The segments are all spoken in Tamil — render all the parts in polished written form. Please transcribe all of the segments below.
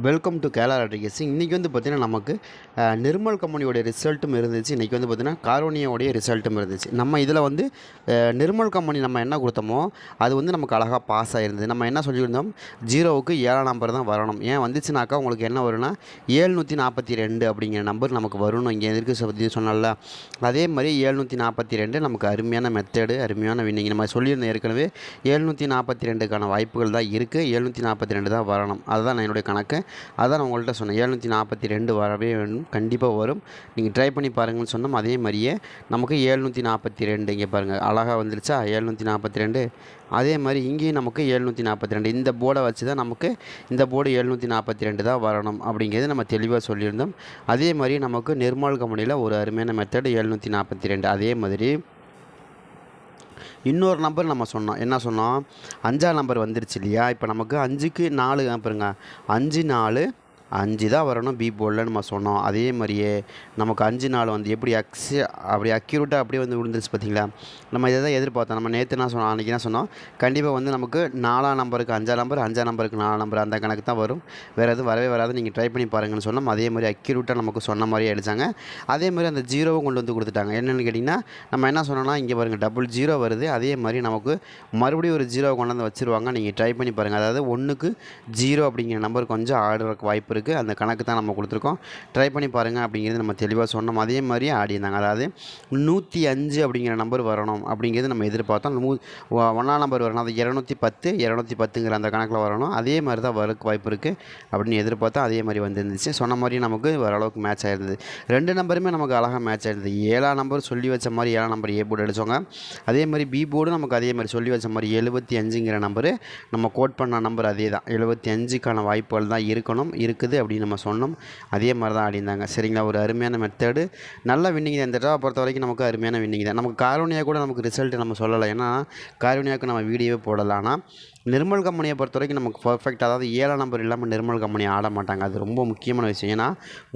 Welcome to Kerala lottery guessing. இன்றைக்கி வந்து பார்த்திங்கன்னா நமக்கு நிர்மல் கம்பெனியோடைய ரிசல்ட்டும் இருந்துச்சு. இன்றைக்கி வந்து பார்த்திங்கன்னா காரோனியாவுடைய ரிசல்ட்டும் இருந்துச்சு. நம்ம இதில் வந்து நிர்மல் கம்பெனி நம்ம என்ன கொடுத்தோமோ அது வந்து நமக்கு அழகாக பாஸ் ஆகிருந்தது. நம்ம என்ன சொல்லியிருந்தோம், 0க்கு 7ஆம் நம்பர் தான் வரணும். ஏன் வந்துச்சுனாக்கா உங்களுக்கு என்ன வரும்னா 742 அப்படிங்கிற நம்பர் நமக்கு வரணும். இங்கே எதிர்க்கு பற்றி சொன்னால அதே மாதிரி 742 நமக்கு அருமையான மெத்தடு, அருமையான வின்னிங். நம்ம சொல்லியிருந்தோம் ஏற்கனவே 742க்கான வாய்ப்புகள் தான் இருக்குது. 742 தான் வரணும். அதுதான் என்னுடைய கணக்கு. அதான் நான் உங்கள்கிட்ட சொன்னேன், 742 வரவே வேணும், கண்டிப்பாக வரும். நீங்கள் ட்ரை பண்ணி பாருங்கன்னு சொன்னோம். அதே மாதிரியே நமக்கு 742 இங்கே பாருங்கள் அழகாக வந்துருச்சா 742. அதே மாதிரி இங்கேயும் நமக்கு 742. இந்த போர்டை வச்சு தான் நமக்கு இந்த போர்டு 742 தான் வரணும் அப்படிங்கிறது நம்ம தெளிவாக சொல்லியிருந்தோம். அதே மாதிரி நமக்கு நிர்மல் கம்பெனியில் ஒரு அருமையான மெத்தடு 742. அதே மாதிரி இன்னொரு நம்பர் நம்ம சொன்னோம், என்ன சொன்னோம், 5ஆம் நம்பர் வந்துருச்சு இல்லையா. இப்போ நமக்கு 5க்கு 4 பாருங்க, 5 4 5 தான் வரணும் பி போர்டில் நம்ம சொன்னோம். அதே மாதிரியே நமக்கு 5 4 வந்து எப்படி அப்படி அக்யூரேட்டாக அப்படியே வந்து விழுந்துருச்சு பார்த்தீங்களா. நம்ம இதை தான் எதிர்பார்த்தோம். நம்ம நேற்று நான் சொன்னோம், அன்றைக்கி என்ன சொன்னோம், கண்டிப்பாக வந்து நமக்கு 4ஆம் நம்பருக்கு 5ஆம் நம்பர், 5ஆம் நம்பருக்கு 4ஆம் நம்பர், அந்த கணக்கு தான் வரும், வேறு எதுவும் வரவே வராது, நீங்கள் ட்ரை பண்ணி பாருங்கன்னு சொன்னோம். அதே மாதிரி அக்யூரேட்டாக நமக்கு சொன்ன மாதிரியே அடித்தாங்க. அதே மாதிரி அந்த 0வும் கொண்டு வந்து கொடுத்துட்டாங்க. என்னென்னு கேட்டிங்கன்னா, நம்ம என்ன சொன்னோம்னா, இங்கே பாருங்கள் 00 வருது. அதே மாதிரி நமக்கு மறுபடியும் ஒரு 0 கொண்டு வந்து வச்சுருவாங்க. நீங்கள் ட்ரை பண்ணி பாருங்கள். அதாவது 1க்கு 0 அப்படிங்கிற நம்பர் கொஞ்சம் ஆடுறதுக்கு வாய்ப்பு இருக்குது. அந்த கணக்கு தான் நம்ம கொடுத்துருக்கோம். ட்ரை பண்ணி பாருங்கள் அப்படிங்கிறது நம்ம தெளிவாக சொன்னோம். அதே மாதிரி ஆடியிருந்தாங்க. அதாவது 105 அப்படிங்கிற நம்பர் வரணும் அப்படிங்கிறது நம்ம எதிர்பார்த்தோம். 1ஆம் நம்பர் வரணும், அது 210 210ங்கிற அந்த கணக்கில் வரணும். அதே மாதிரி தான் வரக்கு வாய்ப்பு இருக்குது அப்படின்னு எதிர்பார்த்தோம். அதே மாதிரி வந்துருந்துச்சு. சொன்ன மாதிரி நமக்கு ஓரளவுக்கு மேட்ச் ஆயிருந்தது. 2 நம்பருமே நமக்கு அழகாக மேட்ச் ஆயிருந்தது. 7ஆம் நம்பர் சொல்லி வச்ச மாதிரி 7ஆம் நம்பர் ஏ போர்டு அடித்தவங்க. அதே மாதிரி பி போர்டு நமக்கு அதே மாதிரி சொல்லி வச்ச மாதிரி 75ங்கிற நம்பரு நம்ம கோட் பண்ண நம்பர் அதே தான். 75க்கான வாய்ப்புகள் தான் இருக்குது அப்படின்னு நம்ம சொன்னோம். அதே மாதிரி தான் ஆடிந்தாங்க. சரிங்களா, ஒரு அருமையான மெத்தடு, நல்ல வின்னிங் தான். இந்த ட்ரா பொறுத்த வரைக்கும் நமக்கு அருமையான வின்னிங் தான். நமக்கு காரோனியா கூட நமக்கு ரிசல்ட் நம்ம சொல்லலை, ஏன்னா காரோனியாவுக்கு நம்ம வீடியோவே போடலை. ஆனால் நிர்மல் கம்பெனியை பொறுத்த வரைக்கும் நமக்கு பர்ஃபெக்ட், அதாவது 7ஆம் நம்பர் இல்லாமல் நிர்மல் கம்பெனி ஆட மாட்டாங்க. அது ரொம்ப முக்கியமான விஷயம். ஏன்னா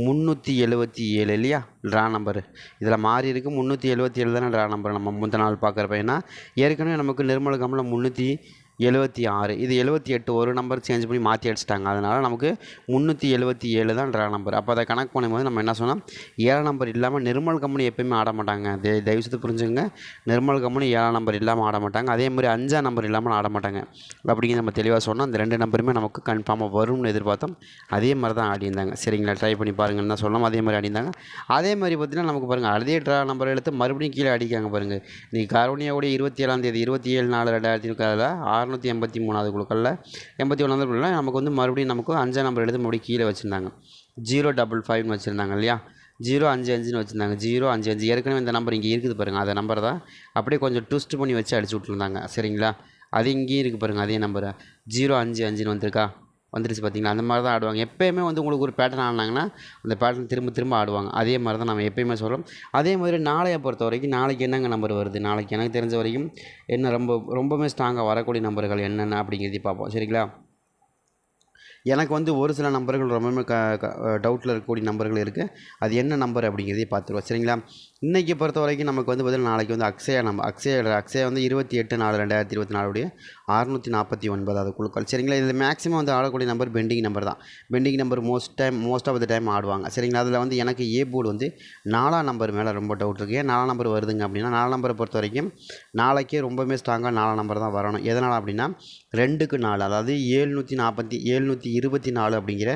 377 இல்லையா ட்ரா நம்பரு, இதில் மாறி இருக்குது. 377 தானே ட்ரா நம்பர் நம்ம முந்தின நாள் பார்க்குறப்ப. ஏன்னா ஏற்கனவே நமக்கு நிர்மல் கம்பெனியில் 376, இது 78, ஒரு நம்பர் சேஞ்ச் பண்ணி மாற்றி அடிச்சிட்டாங்க. அதனால் நமக்கு 377 தான் ட்ரா நம்பர். அப்போ அதை கணக்கு பண்ணும்போது நம்ம என்ன சொன்னோம், 7ஆம் நம்பர் இல்லாமல் நிர்மல் கம்பெனி எப்போயுமே ஆட மாட்டாங்க. தயவுசெய்து புரிஞ்சுங்க, நிர்மல் கம்பெனி 7ஆம் நம்பர் இல்லாமல் ஆட மாட்டாங்க. அதே மாதிரி 5ஆம் நம்பர் இல்லாமல் ஆட மாட்டாங்க அப்படிங்கிறது நம்ம தெளிவாக சொன்னோம். அந்த 2 நம்பருமே நமக்கு கன்ஃபார்மாக வரும்னு எதிர்பார்த்தோம். அதே மாதிரி தான் ஆடியிருந்தாங்க. சரிங்களா, ட்ரை பண்ணி பாருங்கன்னு தான் சொன்னோம். அதே மாதிரி ஆடியிருந்தாங்க. அதே மாதிரி பார்த்திங்கன்னா நமக்கு பாருங்கள், அதே ட்ரா நம்பர் எடுத்து மறுபடியும் கீழே அடிக்காங்க பாருங்கள். இன்றைக்கி காரோனியாவுடைய 27ஆம் தேதி 27/4/2023 683வது குழுக்களில் 81வது குழுவில் நமக்கு வந்து மறுபடியும் நமக்கு 5ஆம் நம்பர் எடுத்து மறுபடியும் கீழே வச்சுருந்தாங்க. 055ன்னு வச்சுருந்தாங்க இல்லையா, 055ன்னு வச்சுருந்தாங்க. 055 ஏற்கனவே இந்த நம்பர் இங்கே இருக்குது பாருங்கள், அந்த நம்பர் தான் அப்படியே கொஞ்சம் ட்விஸ்ட் பண்ணி வச்சு அடிச்சு விட்ருந்தாங்க. சரிங்களா, அது இங்கேயும் இருக்குது பாருங்கள், அதே நம்பரை 055ன்னு வந்திருக்கா, வந்துருச்சு பார்த்தீங்களா. அந்த மாதிரி தான் ஆடுவாங்க. எப்போயுமே வந்து உங்களுக்கு ஒரு பேட்டர்ன் ஆடினாங்கன்னா அந்த பேட்டர்ன் திரும்ப திரும்ப ஆடுவாங்க. அதே மாதிரி தான் நம்ம எப்போயுமே சொல்கிறோம். அதே மாதிரி நாளையை பொறுத்த வரைக்கும் நாளைக்கு என்னங்க நம்பர் வருது, நாளைக்கு எனக்கு தெரிஞ்ச வரைக்கும் என்ன ரொம்பவுமே ஸ்ட்ராங்காக வரக்கூடிய நம்பர்கள் என்னென்ன அப்படிங்கிறதையும் பார்ப்போம். சரிங்களா, எனக்கு வந்து ஒரு சில நம்பர்கள் ரொம்பவுமே டவுட்டில் இருக்கக்கூடிய நம்பர்கள் இருக்குது. அது என்ன நம்பர் அப்படிங்கிறதையும் பார்த்துருவோம். சரிங்களா, இன்றைக்கி பொறுத்த வரைக்கும் நமக்கு வந்து பார்த்திங்கன்னா நாளைக்கு வந்து அக்ஷயா வந்து 28/4/2024 649வது குழுக்கள். சரிங்களா, இதில் மேக்ஸிமம் வந்து ஆடக்கூடிய நம்பர் பெண்டிங் நம்பர் தான். Pending number most of the time ஆடுவாங்க. சரிங்களா, அதில் வந்து எனக்கு ஏ போர்டு வந்து 4ஆம் நம்பர் மேலே ரொம்ப டவுட் இருக்குது. ஏன் 4ஆம் நம்பர் வருதுங்க அப்படின்னா, 4ஆம் நம்பரை பொறுத்த வரைக்கும் நாளைக்கே ரொம்பவுமே ஸ்ட்ராங்காக 4ஆம் நம்பர் தான் வரணும். எதனால் அப்படின்னா 2க்கு 4, அதாவது 724 அப்படிங்கிற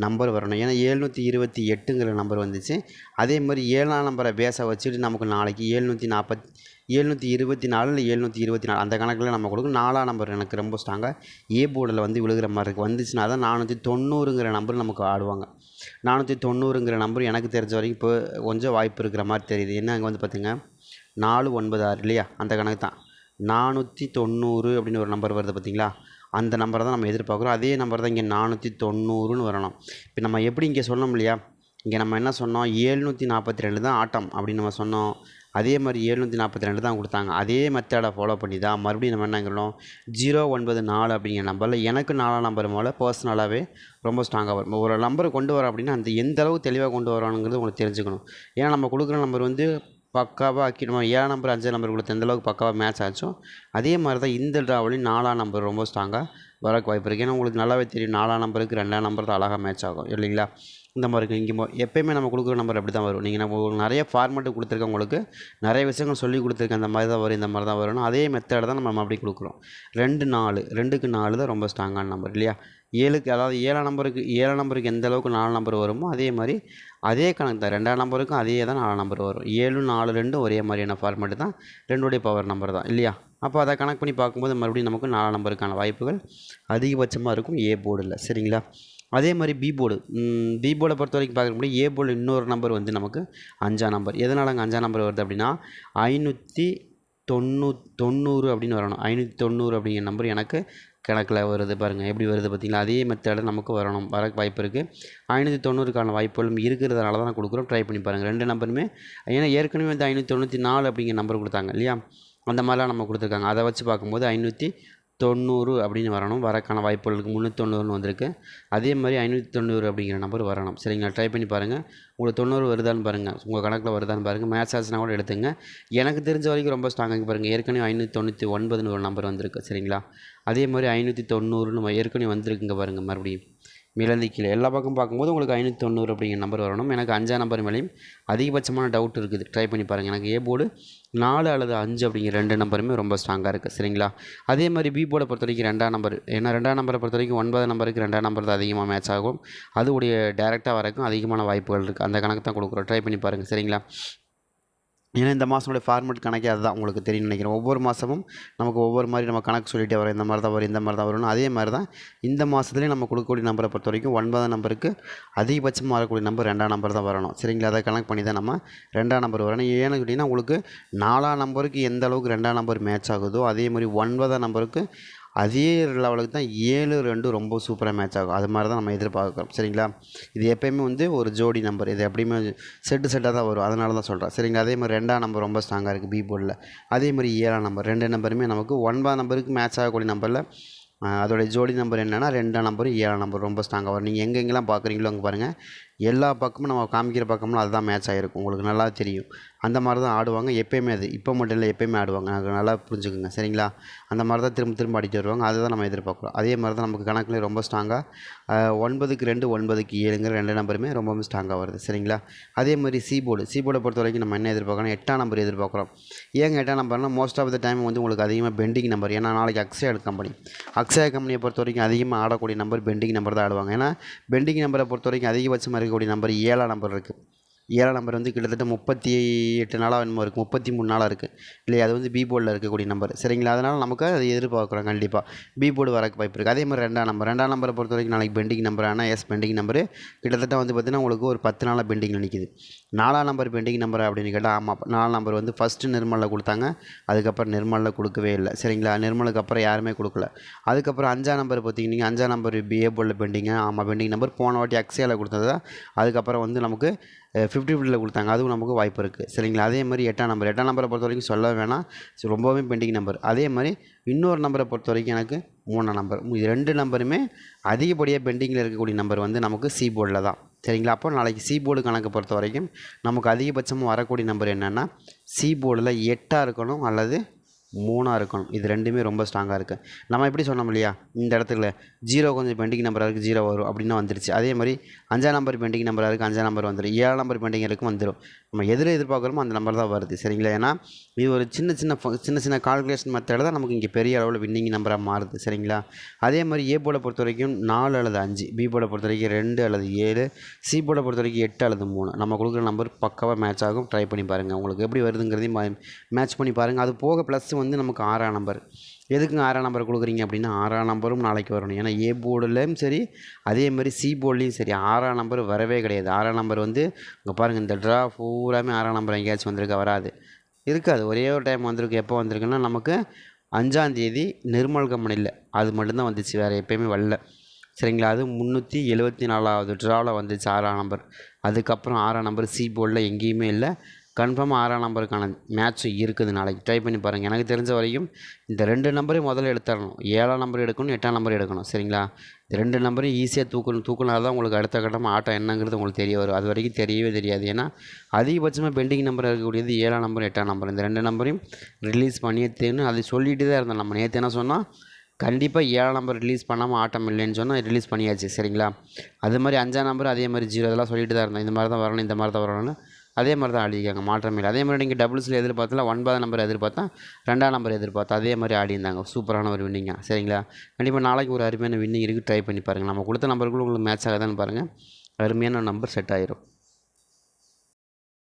நம்பர் வரணும். ஏன்னா 728ங்கிற நம்பர் வந்துச்சு. அதே மாதிரி 7ஆம் நம்பரை பேஸை வச்சுட்டு நமக்கு நாளைக்கு 724 இல்லை 724 அந்த கணக்கில் நம்ம கொடுக்கும். 4ஆம் நம்பர் எனக்கு ரொம்ப ஸ்ட்ராங்காக ஏ போர்டில் வந்து விழுகிற மாதிரி இருக்குது. வந்துச்சுன்னா தான் 490ங்கிற நம்பர் நமக்கு ஆடுவாங்க. 490ங்கிற நம்பர் எனக்கு தெரிஞ்ச வரைக்கும் இப்போ கொஞ்சம் வாய்ப்பு இருக்கிற மாதிரி தெரியுது. என்ன அங்கே வந்து பார்த்திங்க 496 இல்லையா, அந்த கணக்கு தான் 490 அப்படின்னு ஒரு நம்பர் வருது பார்த்திங்களா. அந்த நம்பரை தான் நம்ம எதிர்பார்க்குறோம். அதே நம்பர் தான் இங்கே 490ன்னு வரணும். இப்போ நம்ம எப்படி இங்கே சொன்னோம் இல்லையா, இங்கே நம்ம என்ன சொன்னோம், 742 தான் ஆட்டம் அப்படின்னு நம்ம சொன்னோம். அதே மாதிரி 742 தான் கொடுத்தாங்க. அதே மெத்தடை ஃபாலோ பண்ணி தான் மறுபடியும் நம்ம என்னங்கிறோம் 094 அப்படிங்கிற நம்பரில் எனக்கு 4ஆம் நம்பர் மேலே பர்சனலாகவே ரொம்ப ஸ்ட்ராங்காக வரும். ஒரு நம்பரை கொண்டு வரோம் அப்படின்னா அந்த எந்த அளவு தெளிவாக கொண்டு வரோங்கிறது உங்களுக்கு தெரிஞ்சுக்கணும். ஏன்னா நம்ம கொடுக்குற நம்பர் வந்து பக்காவாக நம்ம 7ஆம் நம்பர் 5ஆம் நம்பர் கொடுத்த எந்த அளவுக்கு பக்காவாக மேட்ச் ஆச்சோ அதே மாதிரி தான் இந்த ட்ராவிலையும் 4ஆம் நம்பர் ரொம்ப ஸ்ட்ராங்காக வரக்கு வாய்ப்பு இருக்குது. ஏன்னா உங்களுக்கு நல்லாவே தெரியும் 4ஆம் நம்பருக்கு 2ஆம் நம்பர் தான் அழகாக மேட்ச் ஆகும் இல்லைங்களா? இந்த மாதிரி இருக்குது. இங்கே எப்போயுமே நம்ம கொடுக்குற நம்பர் அப்படி தான் வரும். நீங்கள் நம்ம நிறைய ஃபார்மெட்டு கொடுத்துருக்கேன், உங்களுக்கு நிறைய விஷயங்கள் சொல்லி கொடுத்துருக்கேன். இந்த மாதிரி தான் வரும், இந்த மாதிரி தான் வரும்னு. அதே மெத்தடை தான் நம்ம அப்படி கொடுக்குறோம். 2 4 2க்கு 4 தான் ரொம்ப ஸ்ட்ராங்கான நம்பர் இல்லையா? 7க்கு அதாவது 7ஆம் நம்பருக்கு எந்த அளவுக்கு 4 நம்பர் வருமோ அதே மாதிரி அதே கணக்கு தான் 2ஆம் நம்பருக்கும் அதே தான் 4 நம்பர் வரும். 7 4 2 ஒரே மாதிரியான ஃபார்மெட்டு தான், 2 பவர் நம்பர் தான் இல்லையா? அப்போ அதை கணக்கு பண்ணி பார்க்கும்போது மறுபடியும் நமக்கு 4 நம்பருக்கான வாய்ப்புகள் அதிகபட்சமாக இருக்கும் ஏ போர்டில். சரிங்களா? அதே மாதிரி பி போர்டை பொறுத்த வரைக்கும் பார்க்கும்போது ஏ போர்டில் இன்னொரு நம்பர் வந்து நமக்கு 5ஆம் நம்பர். எதனால் அங்கே 5ஆம் நம்பர் வருது அப்படின்னா 590 அப்படின்னு வரணும். 590 அப்படிங்கிற நம்பர் எனக்கு கணக்கில் வருது பாருங்கள், எப்படி வருது பார்த்திங்களா? அதே மெத்தடில் நமக்கு வர வாய்ப்பு இருக்குது. 590க்கான வாய்ப்புகளும் இருக்கிறதுனால தான் நான் கொடுக்குறோம். ட்ரை பண்ணி பாருங்கள் 2 நம்பருமே. ஏன்னா ஏற்கனவே வந்து 594 அப்படிங்கிற நம்பர் கொடுத்தாங்க இல்லையா? அந்த மாதிரிலாம் நம்ம கொடுத்துருக்காங்க. அதை வச்சு பார்க்கும்போது 590 அப்படின்னு வரணும். வரக்கான வாய்ப்புகளுக்கு 390 வந்திருக்கு. அதே மாதிரி 590 அப்படிங்கிற நம்பர் வரணும். சரிங்களா? ட்ரை பண்ணி பாருங்கள். உங்களுக்கு 90 வருதான்னு பாருங்கள், உங்கள் கணக்கில் வருதான்னு பாருங்கள். மேட்ச் ஆச்சுன்னா கூட எடுத்துங்க. எனக்கு தெரிஞ்ச வரைக்கும் ரொம்ப ஸ்ட்ராங்காக பாருங்கள். ஏற்கனவே 599ன்னு ஒரு நம்பர் வந்திருக்கு. சரிங்களா? அதே மாதிரி 590ன்னு ஏற்கனவே வந்திருக்குங்க பாருங்கள். மறுபடியும் மேலேருந்து கீழே எல்லா பக்கம் பார்க்கும்போது உங்களுக்கு 590 அப்படிங்கிற நம்பர் வரணும். எனக்கு 5ஆம் நம்பர் மேலேயும் அதிகபட்சமான டவுட் இருக்குது. ட்ரை பண்ணி பாருங்கள். எனக்கு ஏ போர்டு 4 அல்லது 5 அப்படிங்கிற 2 நம்பருமே ரொம்ப ஸ்ட்ராங்காக இருக்குது. சரிங்களா? அதே மாதிரி பி போர்டை பொறுத்த வரைக்கும் 2ஆம் நம்பர். ஏன்னா 2ஆம் நம்பரை பொறுத்த வரைக்கும் 9ஆம் நம்பருக்கு 2ஆம் நம்பர் தான் அதிகமாக மேட்ச் ஆகும். அதுடைய டேரெக்டாக வரக்கும் அதிகமான வாய்ப்புகள் இருக்குது. அந்த கணக்கு தான் கொடுக்குறோம். ட்ரை பண்ணி பாருங்கள். சரிங்களா? ஏன்னா இந்த மாதனுடைய ஃபார்மெட் கணக்கே அதுதான், உங்களுக்கு தெரியும்னு நினைக்கிறேன். ஒவ்வொரு மாதமும் நமக்கு ஒவ்வொரு மாதிரி நம்ம கணக்கு சொல்லிகிட்டே வரோம். இந்த மாதிரி தான் வரும், இந்த மாதிரி தான் வரும்னு. அதே மாதிரி தான் இந்த மாதத்துலேயும் நம்ம கொடுக்கக்கூடிய நம்பரை பொறுத்த வரைக்கும் 9ஆம் நம்பருக்கு அதிகபட்சமாக வரக்கூடிய நம்பர் 2ஆம் நம்பர் தான் வரணும். சரிங்களா? அதை கணக்கு பண்ணி தான் நம்ம 2ஆம் நம்பர் வரணும். ஏன்னு கேட்டிங்கன்னா உங்களுக்கு 4ஆம் நம்பருக்கு எந்த அளவுக்கு 2ஆம் நம்பர் மேட்ச் ஆகுதோ அதே மாதிரி 9ஆம் நம்பருக்கு அதே லெவலுக்கு தான் 7 2 ரொம்ப சூப்பராக மேட்ச் ஆகும். அது மாதிரி தான் நம்ம எதிர்பார்க்குறோம். சரிங்களா? இது எப்போயுமே வந்து ஒரு ஜோடி நம்பர், இது எப்படியுமே செட்டாக தான் வரும். அதனால தான் சொல்கிறேன். சரிங்களா? அதே மாதிரி 2ஆம் நம்பர் ரொம்ப ஸ்ட்ராங்காக இருக்குது பி போர்டில். அதே மாதிரி 7ஆம் நம்பர் 2 நம்பருமே நமக்கு 9ஆம் நம்பருக்கு மேட்ச் ஆகக்கூடிய நம்பரில் அதோடைய ஜோடி நம்பர் என்னென்னா 2ஆம் நம்பரும் 7ஆம் நம்பர் ரொம்ப ஸ்ட்ராங்காக வரும். நீங்கள் எங்கெங்கெல்லாம் பார்க்குறீங்களோ அங்கே பாருங்கள், எல்லா பக்கமும் நம்ம காமிக்கிற பக்கம்லாம் அதுதான் மேட்ச் ஆகிருக்கும். உங்களுக்கு நல்லா தெரியும். அந்த மாதிரி தான் ஆடுவாங்க எப்போயுமே. அது இப்போ மட்டும் இல்லை, எப்போயுமே ஆடுவாங்க. அது நல்லா புரிஞ்சுக்குங்க. சரிங்களா? அந்த மாதிரி தான் திரும்ப திரும்ப அடித்து வருவாங்க. அதுதான் நம்ம எதிர்பார்க்குறோம். அதே மாதிரி தான் நமக்கு கணக்கில் ரொம்ப ஸ்ட்ராங்காக 9க்கு 2 9க்கு 7ங்கிற 2 நம்பருமே ரொம்பவும் ஸ்ட்ராங்காக வருது. சரிங்களா? அதே மாதிரி சி போர்டை பொறுத்த வரைக்கும் நம்ம என்ன எதிர்பார்க்குறோம்? 8ஆம் நம்பர் எதிர்பார்க்குறோம். ஏங்க 8ஆம் நம்பர்னால் மோஸ்ட் ஆஃப் த டைம் வந்து உங்களுக்கு அதிகமாக பெண்டிங் நம்பர். ஏன்னா நாளைக்கு அக்ஸயா கம்பெனியை பொறுத்த வரைக்கும் அதிகமாக ஆடக்கூடிய நம்பர் பெண்டிங் நம்பர் தான் ஆடுவாங்க. ஏன்னா பெண்டிங் நம்பரை பொறுத்த வரைக்கும் அதிகபட்சமாக இருக்கக்கூடிய நம்பர் 7ஆம் நம்பர் இருக்குது. 7ஆம் நம்பர் வந்து கிட்டத்தட்ட 38 நாளாக என்னமோ இருக்குது, 33 நாளாக இருக்குது இல்லையா? அது வந்து பி போர்டில் இருக்கக்கூடிய நம்பர். சரிங்களா? அதனால் நமக்கு அதை எதிர்பார்க்குறோம். கண்டிப்பாக பி போர்டு வரக்கு வாய்ப்பு இருக்குது. அதே மாதிரி 2ஆம் நம்பரை பொறுத்த வரைக்கும் நாளைக்கு பெண்டிங் நம்பர். ஆனால் பெண்டிங் நம்பரு கிட்டத்தட்ட வந்து பார்த்திங்கன்னா உங்களுக்கு ஒரு 10 நாளாக பெண்டிங்கில் நிற்கிது. 4ஆம் நம்பர் பெண்டிங் நம்பர் அப்படின்னு கேட்டால் ஆமாம், 4ஆம் நம்பர் வந்து ஃபஸ்ட்டு நிர்மலில் கொடுத்தாங்க. அதுக்கப்புறம் நிர்மலில் கொடுக்கவே இல்லை. சரிங்களா? நிர்மலுக்கு அப்புறம் யாருமே கொடுக்கல. அதுக்கப்புறம் 5ஆம் நம்பர் பார்த்திங்கன்னா 5ஆம் நம்பர் பிஏ போர்டில் பெண்டிங்க. ஆமாம், பெண்டிங் நம்பர் போன வாட்டி அக்ஸயாவில் கொடுத்தது. அதுக்கப்புறம் வந்து நமக்கு 50 கொடுத்தாங்க. அதுவும் நமக்கு வாய்ப்பு இருக்குது. சரிங்களா? அதே மாதிரி 8ஆம் நம்பரை பொறுத்த வரைக்கும் சொல்ல வேணாம், ரொம்பவே பெண்டிங் நம்பர். அதே மாதிரி இன்னொரு நம்பரை பொறுத்த வரைக்கும் எனக்கு 3ஆம் நம்பர். இது 2 நம்பருமே அதிகப்படியாக பெண்டிங்கில் இருக்கக்கூடிய நம்பர் வந்து நமக்கு சி போர்டில் தான். சரிங்களா? அப்போ நாளைக்கு சி போர்டு கணக்கு பொறுத்த வரைக்கும் நமக்கு அதிகபட்சமாக வரக்கூடிய நம்பர் என்னென்னா சி போர்டில் 8ஆக இருக்கணும் அல்லது 3ஆக இருக்கணும். இது ரெண்டுமே ரொம்ப ஸ்ட்ராங்காக இருக்குது. நம்ம எப்படி சொன்னோம் இல்லையா, இந்த இடத்துல 0 கொஞ்சம் பெண்டிங் நம்பராக இருக்குது, 0 வரும் அப்படின்னா வந்துருச்சு. அதே மாதிரி 5ஆம் நம்பர் பெண்டிங் நம்பராக இருக்குது, 5ஆம் நம்பர் வந்துடும். 7ஆம் நம்பர் பெண்டிங் இருக்கும், வந்துடும். நம்ம எதில் எதிர்பார்க்குறோமோ அந்த நம்பர் தான் வருது. சரிங்களா? ஏன்னா இது ஒரு சின்ன கால்குலேஷன் மெத்தட் தான் நமக்கு இங்கே பெரிய அளவில் வின்னிங் நம்பராக மாறுது. சரிங்களா? அதே மாதிரி ஏ போர்டை பொறுத்த வரைக்கும் 4 அல்லது 5, பி போர்டை பொறுத்த வரைக்கும் 2 அல்லது 7, சி போர்டை பொறுத்த வரைக்கும் 8 அல்லது 3. நம்ம கொடுக்குற நம்பர் பக்காவாக மேட்ச் ஆகும். ட்ரை பண்ணி பாருங்கள். உங்களுக்கு எப்படி வருதுங்கிறதையும் மேட்ச் பண்ணி பாருங்கள். அது போக ப்ளஸ் வந்து நமக்கு 6ஆம் நம்பர். எதுக்குங்க 6ஆம் நம்பர் கொடுக்குறீங்க அப்படின்னா 6ஆம் நம்பரும் நாளைக்கு வரணும். ஏன்னா ஏ போர்டுலேயும் சரி அதே மாதிரி சி போர்ட்லேயும் சரி 6ஆம் நம்பர் வரவே கிடையாது. 6ஆம் நம்பர் வந்து இங்கே பாருங்கள், இந்த ட்ரா பூராமே 6ஆம் நம்பர் எங்கேயாச்சும் வந்திருக்கா? வராது, இருக்காது. ஒரே ஒரு டைம் வந்திருக்கு. எப்போ வந்திருக்குன்னா நமக்கு 5ஆம் தேதி நிர்மல் கம்பெனியில் அது மட்டும்தான் வந்துச்சு, வேறு எப்போயுமே வரல. சரிங்களா? அது 374வது ட்ராவில் வந்துச்சு 6ஆம் நம்பர். அதுக்கப்புறம் 6ஆம் நம்பர் சி போர்டில் எங்கேயுமே இல்லை. கன்ஃபார்மாக 6ஆம் நம்பருக்கான மேட்ச் இருக்குது. நாளைக்கு ட்ரை பண்ணி பாருங்கள். எனக்கு தெரிஞ்ச வரைக்கும் இந்த 2 நம்பரையும் முதல்ல எடுத்துடணும். 7ஆம் நம்பர் எடுக்கணும், 8ஆம் நம்பர் எடுக்கணும். சரிங்களா? இந்த 2 நம்பரையும் ஈஸியாக தூக்கினால தான் உங்களுக்கு அடுத்த கட்டமாக ஆட்டம் என்னங்கிறது உங்களுக்கு தெரிய வரும். அது வரைக்கும் தெரியவே தெரியாது. ஏன்னா அதிகபட்சமாக பெண்டிங் நம்பர் இருக்கக்கூடியது 7ஆம் நம்பர் 8ஆம் நம்பர். இந்த 2 நம்பரையும் ரிலீஸ் பண்ணியே தேன்னு அதை சொல்லிட்டு தான் இருந்தோம். நம்ம நேற்று என்ன சொன்னால் கண்டிப்பாக 7ஆம் நம்பர் ரிலீஸ் பண்ணாமல் ஆட்டம் இல்லைன்னு சொன்னால் ரிலீஸ் பண்ணியாச்சு சரிங்களா. அது மாதிரி 5ஆம் நம்பர் அதே மாதிரி 0 இதெல்லாம் சொல்லிட்டு தான் இருந்தேன். இந்த மாதிரி தான் வரணும், இந்த மாதிரி தான் வரணும்னு. அதே மாதிரி தான் ஆடிக்காங்க, மாற்றமே இல்லை. அதே மாதிரி நீங்கள் டபுள்ஸில் எதிர்பார்த்தல 9ஆம் நம்பர் எதிர்பார்த்தா 2ஆம் நம்பர் எதிர்பார்த்தா அதே மாதிரி ஆடிருந்தாங்க. சூப்பரான ஒரு வின்னிங்காக சரிங்களா. கண்டிப்பாக நாளைக்கு ஒரு அருமையான வின்னிங் இருக்குது, ட்ரை பண்ணி பாருங்கள். நம்ம கொடுத்த நம்பருக்குள்ள உங்களுக்கு மேட்ச் ஆகுதான்னு பாருங்கள், அருமையான நம்பர் செட் ஆயிரும்.